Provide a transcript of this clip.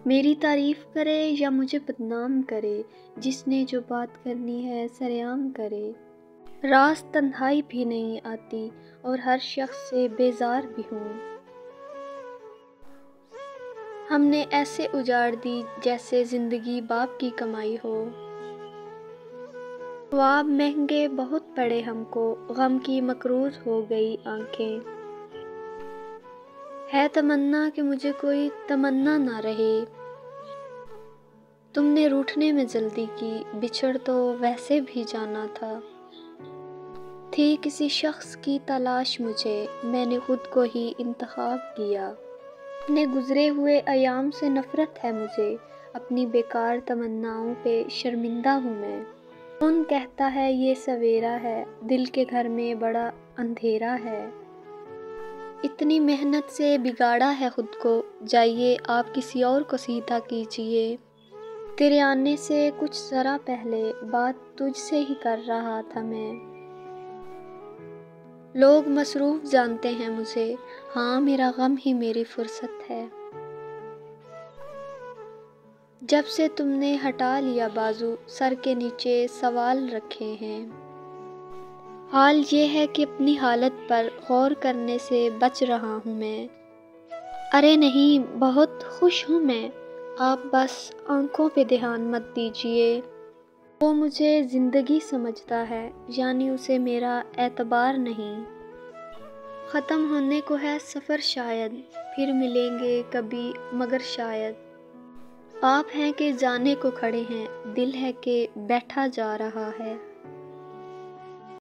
میری تعریف کرے یا مجھے بدنام کرے، جس نے جو بات کرنی ہے سرعام کرے۔ راز تنہائی بھی نہیں آتی اور ہر شخص سے بیزار بھی ہوں۔ ہم نے ایسے اجاڑ دی جیسے زندگی باپ کی کمائی ہو۔ خواب مہنگے بہت پڑے ہم کو، غم کی مقروض ہو گئی آنکھیں۔ ہے تمنا کہ مجھے کوئی تمنا نہ رہے۔ تم نے روٹھنے میں جلدی کی، بچھڑ تو ویسے بھی جانا تھا۔ تھی کسی شخص کی تلاش مجھے، میں نے خود کو ہی انتخاب کیا۔ اپنے گزرے ہوئے ایام سے نفرت ہے مجھے، اپنی بیکار تمناؤں پہ شرمندہ ہوں میں۔ کون کہتا ہے یہ سویرا ہے، دل کے گھر میں بڑا اندھیرا ہے۔ اتنی محنت سے بگاڑا ہے خود کو، جائیے آپ کسی اور کو سیدھا کیجیے۔ تیرے آنے سے کچھ ذرا پہلے بات تجھ سے ہی کر رہا تھا میں۔ لوگ مصروف جانتے ہیں مجھے، ہاں میرا غم ہی میری فرصت ہے۔ جب سے تم نے ہٹا لیا بازو، سر کے نیچے سوال رکھے ہیں۔ حال یہ ہے کہ اپنی حالت پر غور کرنے سے بچ رہا ہوں میں۔ ارے نہیں، بہت خوش ہوں میں، آپ بس آنکھوں پہ دھیان مت دیجیے۔ وہ مجھے زندگی سمجھتا ہے، یعنی اسے میرا اعتبار نہیں۔ ختم ہونے کو ہے سفر شاید، پھر ملیں گے کبھی مگر شاید۔ آپ ہیں کہ جانے کو کھڑے ہیں، دل ہے کہ بیٹھا جا رہا ہے۔